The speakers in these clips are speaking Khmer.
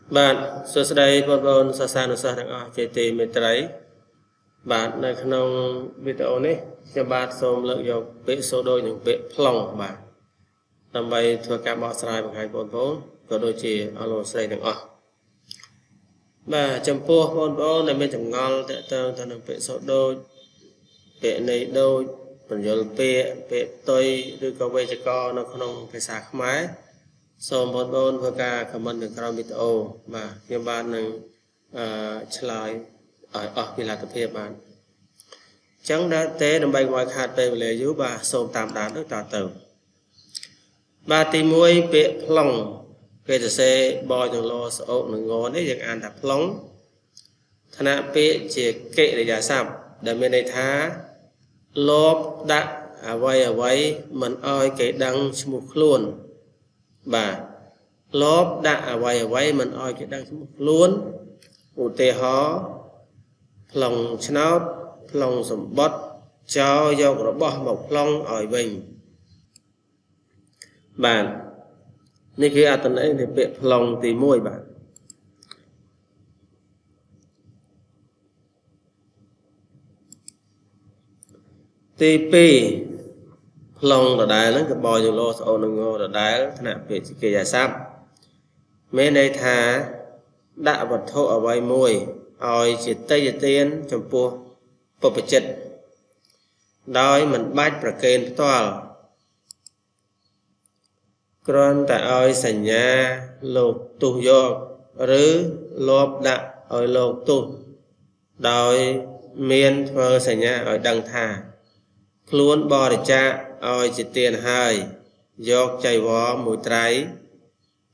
bạn số đây bọn sa sa nó sa đang ở chế tì mê trái bạnในក្នុងវីដេអូនេះខ្ញុំបាទសូមលើកយកពាក្យសូដូចនឹងពាក្យប្លង់បាទដើម្បីធ្វើការបកស្រាយបង្ហាញបងប្អូនក៏ដូចជាអរលោកស្រីទាំងអស់បាទចំពោះបងប្អូនដែលមានចម្ងល់តើតើទៅនឹងពាក្យសូដូចពាក្យនៃដូចបញ្យលពាក្យផ្ទុយឬក៏វេយ្យាករណ៍នៅក្នុងភាសាខ្មែរសូមបងប្អូនធ្វើការខមមិននៅក្រោមវីដេអូបាទខ្ញុំបាទនឹងឆ្លើយឲ្យអស់ពីលទ្ធភាពបានចឹងដល់ទេដើម្បីកុំឲ្យខាតពេលវេលាយូរបាទសូមតាមដានដូចតទៅបាទទី1ពាក្យប្លង់គេសរសេរបចង្លោស្អុកនឹងងនេះយើងអានថាប្លង់ឋានៈពាក្យជាកិរិយាសព្ទដែលមានន័យថាលបដាក់អ្វីមិនឲ្យគេដឹងឈ្មោះខ្លួនបាទលបដាក់អ្វីមិនឲ្យគេដឹងឈ្មោះខ្លួនឧទាហរណ៍ប្លង់ឆ្នោតប្លង់សម្បត្តិចោលយករបស់មកប្លង់ឲ្យវិញបាទនេះគឺអត្ថន័យនៃពាក្យប្លង់ទី1បាទទី2ប្លង់ដដែលហ្នឹងក៏បយលោស្អូនងដដែលឋានៈពាក្យជាកិរិយាសព្ទមានន័យថាដាក់វត្ថុអ្វីមួយឲ្យជាតេយ្យទានចំពោះពុព្វជិតដោយមិនបាច់ប្រកេនផ្ទាល់គ្រាន់តែឲ្យសញ្ញាលោកទុះយកឬលបដាក់ឲ្យលោកទុះដោយមានធ្វើសញ្ញាឲ្យដឹងថាខ្លួនបរិច្ចាគឲ្យជាទានហើយយកចៃវរមួយត្រៃ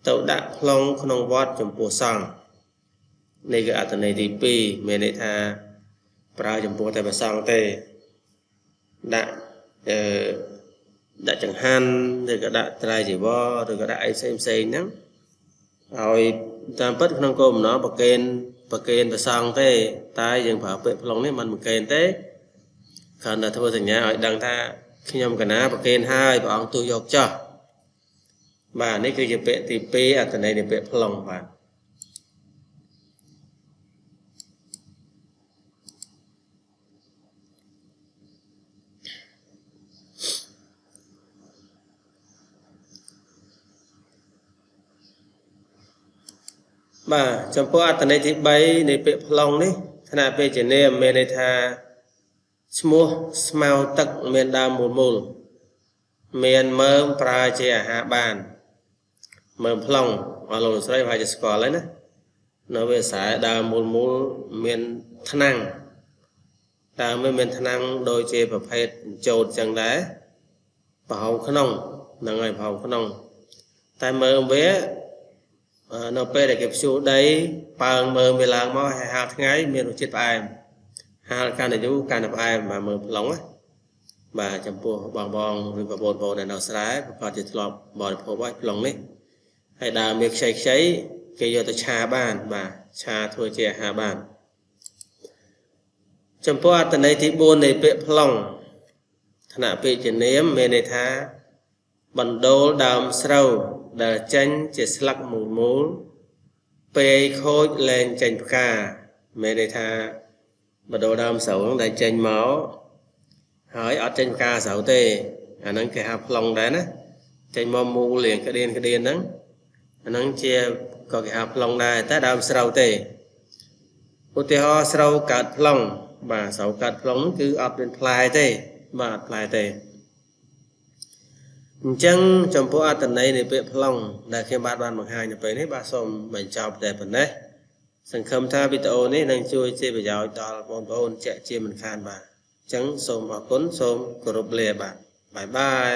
ទៅដាក់ប្លង់ក្នុងវត្តចំពោះសង្ឃនេះគឺអត្ថន័យទី2មានន័យថាប្រើចំពោះតែព្រះសង្ឃទេដាក់ចង្ហាន់ឬក៏ដាក់ត្រៃចីវរឬក៏ដាក់អីផ្សេងហ្នឹងឲ្យតាមពិតក្នុងគោលបំណងប្រកេនព្រះសង្ឃទេតែយើងប្រើពាក្យប្លង់នេះមិនប្រកេនទេគ្រាន់តែធ្វើសញ្ញាឲ្យដឹងថាខ្ញុំកណាប្រកេនហើយព្រះអង្គទូយកចោះបាទនេះគឺជាពាក្យទី2អត្ថន័យនៃពាក្យប្លង់បាទបាទចំពោះអត្ថន័យទី3នៃពាក្យប្លង់នេះឋានៈពាក្យជានាមមានន័យថាឈ្មោះស្មៅទឹកមានដើមមូលមានមើមប្រើជាអាហារបានមើមប្លង់អស់លោកស្រីប្រហែលជាស្គាល់ហើយណានៅវាខ្សែដើមមូលមានថ្នាំងដើមមានថ្នាំងដូចជាប្រភេទចោតចឹងដែរប្រហោងក្នុងហ្នឹងហើយប្រហោងក្នុងតែមើមវានៅពេលដែលគេភ្ជួរដីប៉ើងមើមវាឡើងមកហើយហាលថ្ងៃមានរសជាតិផ្អែមហាលកាន់តែយូរកាន់តែផ្អែមមកមើមប្លង់ណាបាទចំពោះបងឬក៏បងប្អូនដែលនៅស្រែប្រកាសជាធ្លាប់បរិភោគហើយប្លង់នេះហើយដើមវាខ្ចីគេយកទៅឆាបានបាទឆាធ្វើជាអាហារបានចំពោះអត្ថន័យទី4នៃពាក្យប្លង់ឋានៈពាក្យជានាមមានន័យថាបណ្ដូលដើមស្រូវដែលចេញជាស្លឹកមូលពេលខូចលែងចេញផ្កាមានន័យថាបណ្ដូលដើមស្រូវដែលចេញមកហើយអត់ចេញផ្កាស្រូវទេអាហ្នឹងគេហៅប្លង់ដែរណាចេញមកមូលរៀងក្តៀនហ្នឹងអាហ្នឹងជាក៏គេហៅប្លង់ដែរតែដើមស្រូវទេឧទាហរណ៍ស្រូវកើតប្លង់បាទស្រូវកើតប្លង់គឺអត់មានផ្លែទេបាទផ្លែទេអញ្ចឹងចំពោះអត្ថន័យនៃពាក្យប្លង់ដែលខ្ញុំបានបង្ហាញនៅពេលនេះបាទសូមបញ្ចប់តែប៉ុណ្ណេះសង្ឃឹមថាវីដេអូនេះនឹងជួយជាប្រយោជន៍ដល់បងប្អូនជាក់ជាមិនខានបាទអញ្ចឹងសូមអរគុណសូមគោរពលាបាទបាយបាយ